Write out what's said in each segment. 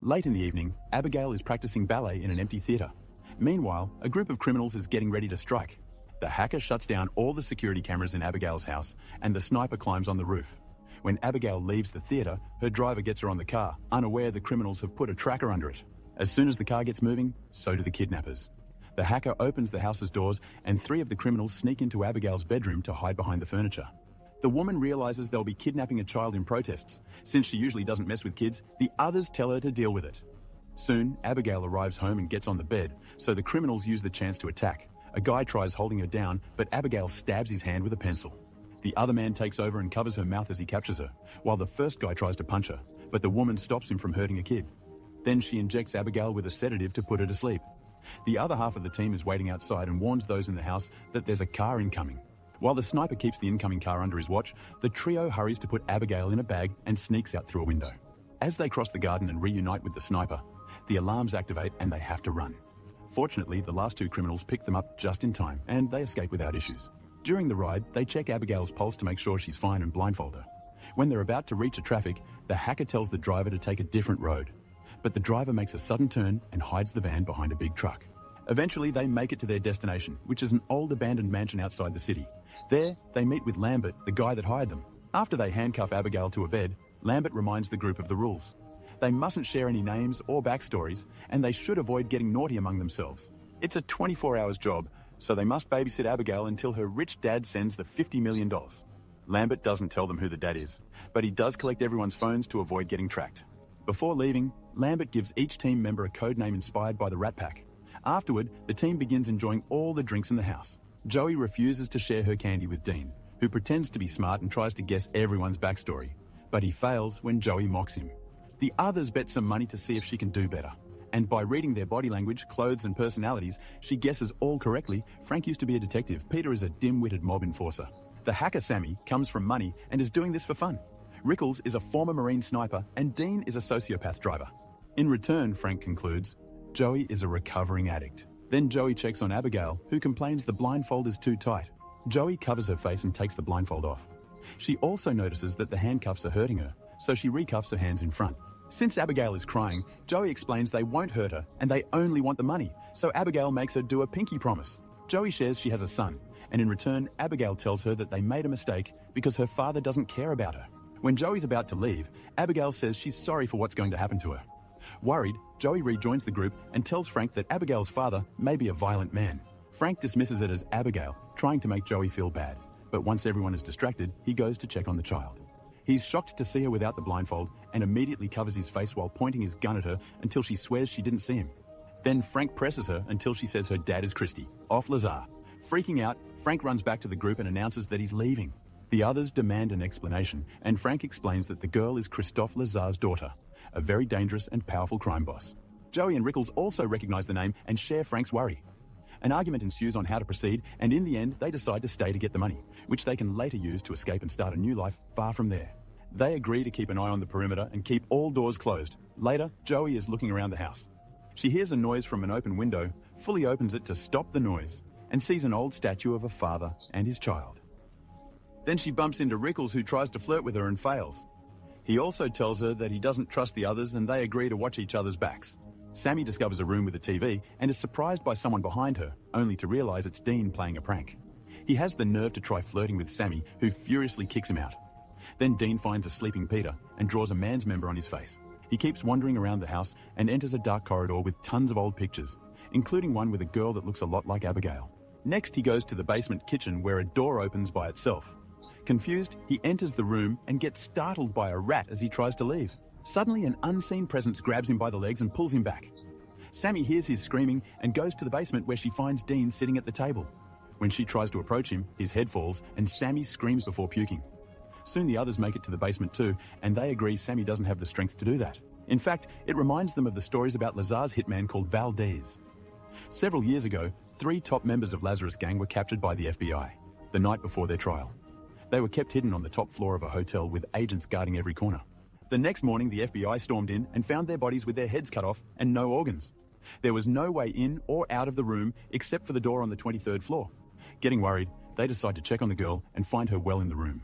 Late in the evening, Abigail is practicing ballet in an empty theatre. Meanwhile, a group of criminals is getting ready to strike. The hacker shuts down all the security cameras in Abigail's house, and the sniper climbs on the roof. When Abigail leaves the theatre, her driver gets her on the car, unaware the criminals have put a tracker under it. As soon as the car gets moving, so do the kidnappers. The hacker opens the house's doors, and 3 of the criminals sneak into Abigail's bedroom to hide behind the furniture. The woman realizes they'll be kidnapping a child in protests. Since she usually doesn't mess with kids, the others tell her to deal with it. Soon, Abigail arrives home and gets on the bed, so the criminals use the chance to attack. A guy tries holding her down, but Abigail stabs his hand with a pencil. The other man takes over and covers her mouth as he captures her, while the first guy tries to punch her, but the woman stops him from hurting a kid. Then she injects Abigail with a sedative to put her to sleep. The other half of the team is waiting outside and warns those in the house that there's a car incoming. While the sniper keeps the incoming car under his watch, the trio hurries to put Abigail in a bag and sneaks out through a window. As they cross the garden and reunite with the sniper, the alarms activate and they have to run. Fortunately, the last 2 criminals pick them up just in time, and they escape without issues. During the ride, they check Abigail's pulse to make sure she's fine and blindfold her. When they're about to reach a traffic, the hacker tells the driver to take a different road. But the driver makes a sudden turn and hides the van behind a big truck. Eventually, they make it to their destination, which is an old abandoned mansion outside the city. There, they meet with Lambert, the guy that hired them. After they handcuff Abigail to a bed, Lambert reminds the group of the rules. They mustn't share any names or backstories, and they should avoid getting naughty among themselves. It's a 24-hour job, so they must babysit Abigail until her rich dad sends the $50 million. Lambert doesn't tell them who the dad is, but he does collect everyone's phones to avoid getting tracked. Before leaving, Lambert gives each team member a code name inspired by the Rat Pack. Afterward, the team begins enjoying all the drinks in the house. Joey refuses to share her candy with Dean, who pretends to be smart and tries to guess everyone's backstory. But he fails when Joey mocks him. The others bet some money to see if she can do better. And by reading their body language, clothes and personalities, she guesses all correctly. Frank used to be a detective. Peter is a dim-witted mob enforcer. The hacker Sammy comes from money and is doing this for fun. Rickles is a former Marine sniper and Dean is a sociopath driver. In return, Frank concludes, Joey is a recovering addict. Then Joey checks on Abigail, who complains the blindfold is too tight. Joey covers her face and takes the blindfold off. She also notices that the handcuffs are hurting her, so she recuffs her hands in front. Since Abigail is crying, Joey explains they won't hurt her and they only want the money, so Abigail makes her do a pinky promise. Joey shares she has a son, and in return, Abigail tells her that they made a mistake because her father doesn't care about her. When Joey's about to leave, Abigail says she's sorry for what's going to happen to her. Worried, Joey rejoins the group and tells Frank that Abigail's father may be a violent man. Frank dismisses it as Abigail, trying to make Joey feel bad. But once everyone is distracted, he goes to check on the child. He's shocked to see her without the blindfold and immediately covers his face while pointing his gun at her until she swears she didn't see him. Then Frank presses her until she says her dad is Christy, off Lazar. Freaking out, Frank runs back to the group and announces that he's leaving. The others demand an explanation, and Frank explains that the girl is Christophe Lazar's daughter, a very dangerous and powerful crime boss. Joey and Rickles also recognize the name and share Frank's worry. An argument ensues on how to proceed, and in the end, they decide to stay to get the money, which they can later use to escape and start a new life far from there. They agree to keep an eye on the perimeter and keep all doors closed. Later, Joey is looking around the house. She hears a noise from an open window, fully opens it to stop the noise, and sees an old statue of a father and his child. Then she bumps into Rickles, who tries to flirt with her and fails. He also tells her that he doesn't trust the others and they agree to watch each other's backs. Sammy discovers a room with a TV and is surprised by someone behind her, only to realize it's Dean playing a prank. He has the nerve to try flirting with Sammy, who furiously kicks him out. Then Dean finds a sleeping Peter and draws a man's member on his face. He keeps wandering around the house and enters a dark corridor with tons of old pictures, including one with a girl that looks a lot like Abigail. Next, he goes to the basement kitchen where a door opens by itself. Confused, he enters the room and gets startled by a rat as he tries to leave. Suddenly, an unseen presence grabs him by the legs and pulls him back. Sammy hears his screaming and goes to the basement where she finds Dean sitting at the table. When she tries to approach him, his head falls and Sammy screams before puking. Soon the others make it to the basement too, and they agree Sammy doesn't have the strength to do that. In fact, it reminds them of the stories about Lazar's hitman called Valdez. Several years ago, 3 top members of Lazarus' gang were captured by the FBI, the night before their trial. They were kept hidden on the top floor of a hotel with agents guarding every corner. The next morning, the FBI stormed in and found their bodies with their heads cut off and no organs. There was no way in or out of the room except for the door on the 23rd floor. Getting worried, they decide to check on the girl and find her well in the room.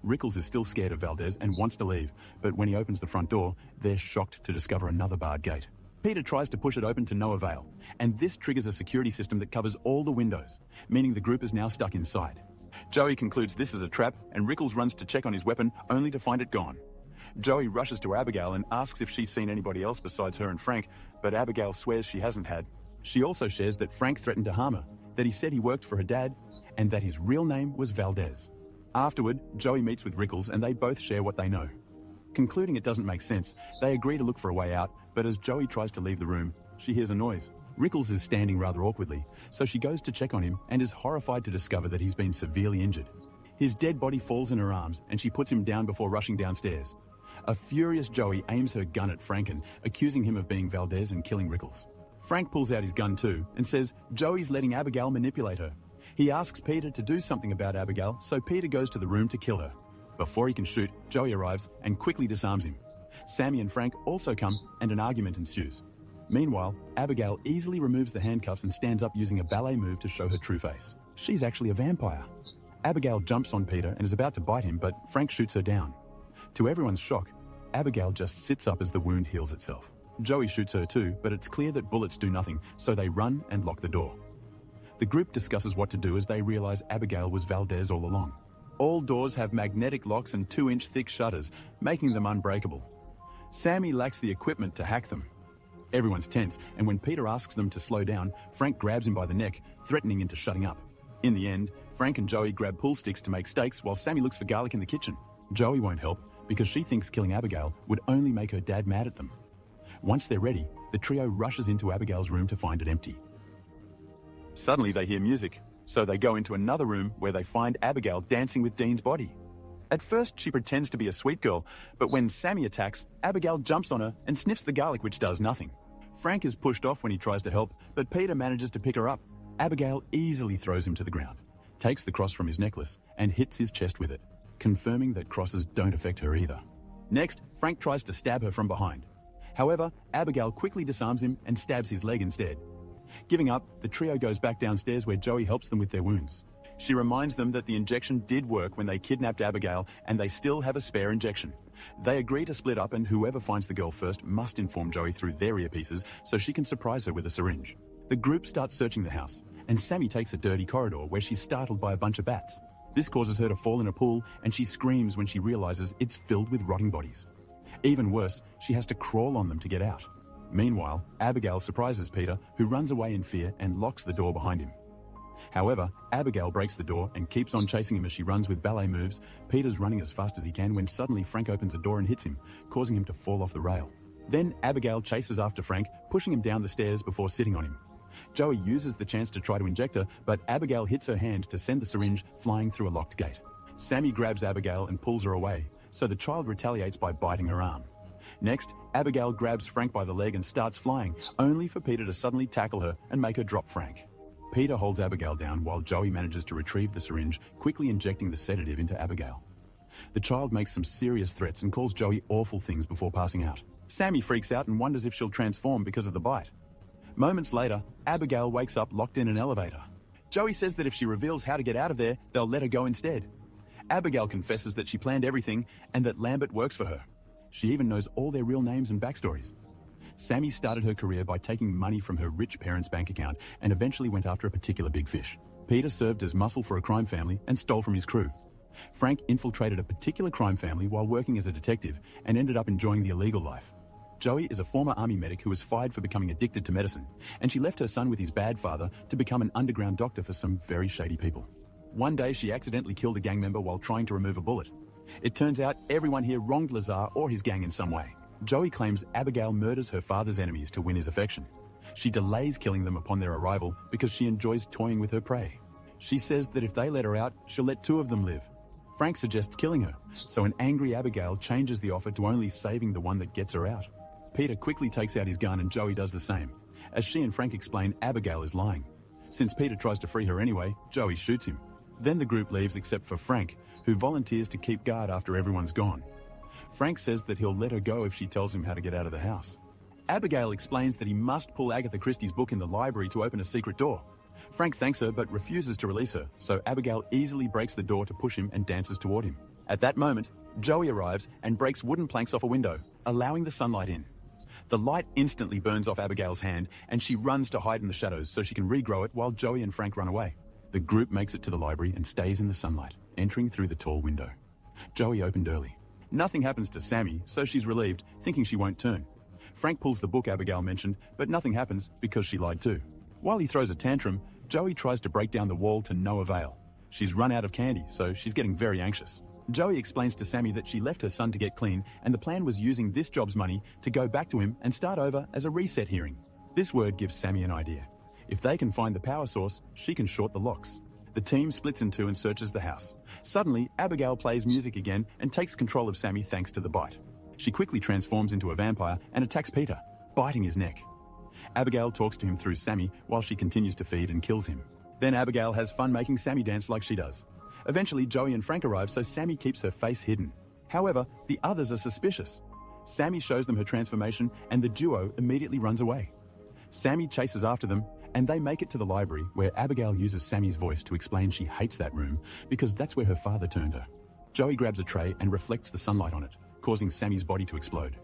Rickles is still scared of Valdez and wants to leave, but when he opens the front door, they're shocked to discover another barred gate. Peter tries to push it open to no avail, and this triggers a security system that covers all the windows, meaning the group is now stuck inside. Joey concludes this is a trap, and Rickles runs to check on his weapon, only to find it gone. Joey rushes to Abigail and asks if she's seen anybody else besides her and Frank, but Abigail swears she hasn't had. She also shares that Frank threatened to harm her, that he said he worked for her dad, and that his real name was Valdez. Afterward, Joey meets with Rickles and they both share what they know. Concluding it doesn't make sense, they agree to look for a way out, but as Joey tries to leave the room, she hears a noise. Rickles is standing rather awkwardly, so she goes to check on him and is horrified to discover that he's been severely injured. His dead body falls in her arms and she puts him down before rushing downstairs. A furious Joey aims her gun at Franken, accusing him of being Valdez and killing Rickles. Frank pulls out his gun too and says Joey's letting Abigail manipulate her. He asks Peter to do something about Abigail, so Peter goes to the room to kill her. Before he can shoot, Joey arrives and quickly disarms him. Sammy and Frank also come and an argument ensues. Meanwhile, Abigail easily removes the handcuffs and stands up using a ballet move to show her true face. She's actually a vampire. Abigail jumps on Peter and is about to bite him, but Frank shoots her down. To everyone's shock, Abigail just sits up as the wound heals itself. Joey shoots her too, but it's clear that bullets do nothing, so they run and lock the door. The group discusses what to do as they realize Abigail was Valdez all along. All doors have magnetic locks and 2-inch thick shutters, making them unbreakable. Sammy lacks the equipment to hack them. Everyone's tense, and when Peter asks them to slow down, Frank grabs him by the neck, threatening into shutting up. In the end, Frank and Joey grab pool sticks to make steaks while Sammy looks for garlic in the kitchen. Joey won't help because she thinks killing Abigail would only make her dad mad at them. Once they're ready, the trio rushes into Abigail's room to find it empty. Suddenly they hear music, so they go into another room where they find Abigail dancing with Dean's body. At first, she pretends to be a sweet girl, but when Sammy attacks, Abigail jumps on her and sniffs the garlic, which does nothing. Frank is pushed off when he tries to help, but Peter manages to pick her up. Abigail easily throws him to the ground, takes the cross from his necklace, and hits his chest with it, confirming that crosses don't affect her either. Next, Frank tries to stab her from behind. However, Abigail quickly disarms him and stabs his leg instead. Giving up, the trio goes back downstairs where Joey helps them with their wounds. She reminds them that the injection did work when they kidnapped Abigail and they still have a spare injection. They agree to split up and whoever finds the girl first must inform Joey through their earpieces so she can surprise her with a syringe. The group starts searching the house, and Sammy takes a dirty corridor where she's startled by a bunch of bats. This causes her to fall in a pool and she screams when she realizes it's filled with rotting bodies. Even worse, she has to crawl on them to get out. Meanwhile, Abigail surprises Peter, who runs away in fear and locks the door behind him. However, Abigail breaks the door and keeps on chasing him as she runs with ballet moves. Peter's running as fast as he can when suddenly Frank opens a door and hits him, causing him to fall off the rail. Then Abigail chases after Frank, pushing him down the stairs before sitting on him. Joey uses the chance to try to inject her, but Abigail hits her hand to send the syringe flying through a locked gate. Sammy grabs Abigail and pulls her away, so the child retaliates by biting her arm. Next, Abigail grabs Frank by the leg and starts flying, only for Peter to suddenly tackle her and make her drop Frank. Peter holds Abigail down while Joey manages to retrieve the syringe, quickly injecting the sedative into Abigail. The child makes some serious threats and calls Joey awful things before passing out. Sammy freaks out and wonders if she'll transform because of the bite. Moments later, Abigail wakes up locked in an elevator. Joey says that if she reveals how to get out of there, they'll let her go instead. Abigail confesses that she planned everything and that Lambert works for her. She even knows all their real names and backstories. Sammy started her career by taking money from her rich parents' bank account and eventually went after a particular big fish. Peter served as muscle for a crime family and stole from his crew. Frank infiltrated a particular crime family while working as a detective and ended up enjoying the illegal life. Joey is a former army medic who was fired for becoming addicted to medicine, and she left her son with his bad father to become an underground doctor for some very shady people. One day she accidentally killed a gang member while trying to remove a bullet. It turns out everyone here wronged Lazar or his gang in some way. Joey claims Abigail murders her father's enemies to win his affection. She delays killing them upon their arrival because she enjoys toying with her prey. She says that if they let her out, she'll let 2 of them live. Frank suggests killing her, so an angry Abigail changes the offer to only saving the one that gets her out. Peter quickly takes out his gun and Joey does the same. As she and Frank explain, Abigail is lying. Since Peter tries to free her anyway, Joey shoots him. Then the group leaves except for Frank, who volunteers to keep guard after everyone's gone. Frank says that he'll let her go if she tells him how to get out of the house. Abigail explains that he must pull Agatha Christie's book in the library to open a secret door. Frank thanks her but refuses to release her, so Abigail easily breaks the door to push him and dances toward him. At that moment, Joey arrives and breaks wooden planks off a window, allowing the sunlight in. The light instantly burns off Abigail's hand, and she runs to hide in the shadows so she can regrow it while Joey and Frank run away. The group makes it to the library and stays in the sunlight, entering through the tall window. Joey opened early. Nothing happens to Sammy, so she's relieved, thinking she won't turn. Frank pulls the book Abigail mentioned, but nothing happens because she lied too. While he throws a tantrum, Joey tries to break down the wall to no avail. She's run out of candy, so she's getting very anxious. Joey explains to Sammy that she left her son to get clean, and the plan was using this job's money to go back to him and start over as a reset hearing. This word gives Sammy an idea. If they can find the power source, she can short the locks. The team splits in two and searches the house. Suddenly, Abigail plays music again and takes control of Sammy thanks to the bite. She quickly transforms into a vampire and attacks Peter, biting his neck. Abigail talks to him through Sammy while she continues to feed and kills him. Then Abigail has fun making Sammy dance like she does. Eventually, Joey and Frank arrive, so Sammy keeps her face hidden. However, the others are suspicious. Sammy shows them her transformation, and the duo immediately runs away. Sammy chases after them, and they make it to the library, where Abigail uses Sammy's voice to explain she hates that room because that's where her father turned her. Joey grabs a tray and reflects the sunlight on it, causing Sammy's body to explode.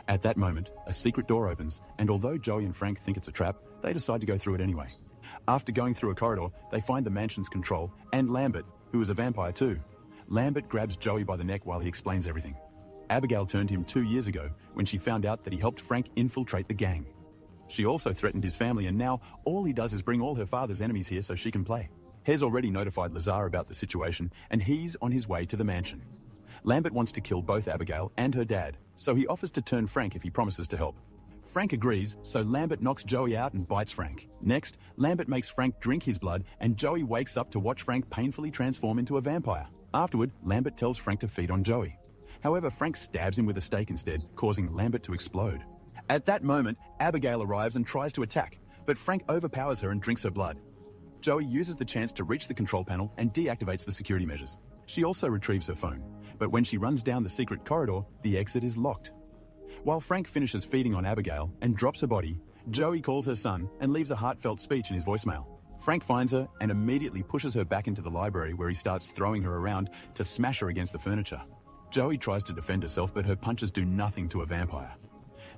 At that moment, a secret door opens, and although Joey and Frank think it's a trap, they decide to go through it anyway. After going through a corridor, they find the mansion's control and Lambert, who is a vampire too. Lambert grabs Joey by the neck while he explains everything. Abigail turned him 2 years ago when she found out that he helped Frank infiltrate the gang. She also threatened his family, and now all he does is bring all her father's enemies here so she can play. Hez already notified Lazar about the situation, and he's on his way to the mansion. Lambert wants to kill both Abigail and her dad, so he offers to turn Frank if he promises to help. Frank agrees, so Lambert knocks Joey out and bites Frank. Next, Lambert makes Frank drink his blood, and Joey wakes up to watch Frank painfully transform into a vampire. Afterward, Lambert tells Frank to feed on Joey. However, Frank stabs him with a stake instead, causing Lambert to explode. At that moment, Abigail arrives and tries to attack, but Frank overpowers her and drinks her blood. Joey uses the chance to reach the control panel and deactivates the security measures. She also retrieves her phone, but when she runs down the secret corridor, the exit is locked. While Frank finishes feeding on Abigail and drops her body, Joey calls her son and leaves a heartfelt speech in his voicemail. Frank finds her and immediately pushes her back into the library, where he starts throwing her around to smash her against the furniture. Joey tries to defend herself, but her punches do nothing to a vampire.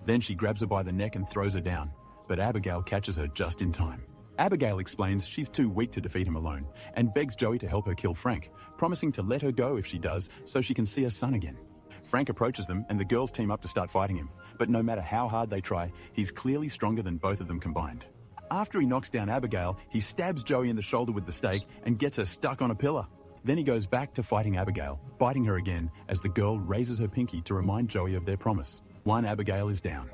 Then she grabs her by the neck and throws her down, but Abigail catches her just in time. Abigail explains she's too weak to defeat him alone and begs Joey to help her kill Frank, promising to let her go if she does so she can see her son again. Frank approaches them and the girls team up to start fighting him, but no matter how hard they try, he's clearly stronger than both of them combined. After he knocks down Abigail, he stabs Joey in the shoulder with the stake and gets her stuck on a pillar. Then he goes back to fighting Abigail, biting her again as the girl raises her pinky to remind Joey of their promise. One Abigail is down.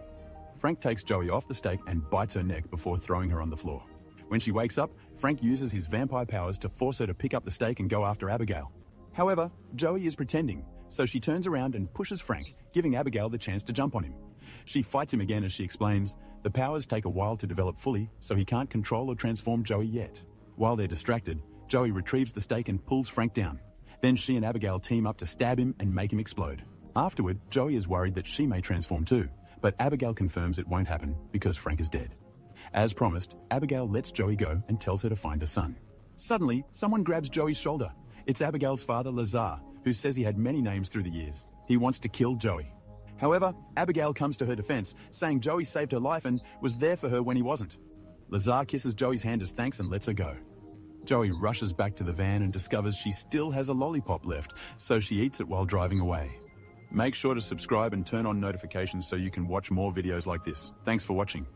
Frank takes Joey off the stake and bites her neck before throwing her on the floor. When she wakes up, Frank uses his vampire powers to force her to pick up the stake and go after Abigail. However, Joey is pretending, so she turns around and pushes Frank, giving Abigail the chance to jump on him. She fights him again as she explains, the powers take a while to develop fully, so he can't control or transform Joey yet. While they're distracted, Joey retrieves the stake and pulls Frank down. Then she and Abigail team up to stab him and make him explode. Afterward, Joey is worried that she may transform too, but Abigail confirms it won't happen because Frank is dead. As promised, Abigail lets Joey go and tells her to find her son. Suddenly, someone grabs Joey's shoulder. It's Abigail's father, Lazar, who says he had many names through the years. He wants to kill Joey. However, Abigail comes to her defense, saying Joey saved her life and was there for her when he wasn't. Lazar kisses Joey's hand as thanks and lets her go. Joey rushes back to the van and discovers she still has a lollipop left, so she eats it while driving away. Make sure to subscribe and turn on notifications so you can watch more videos like this. Thanks for watching.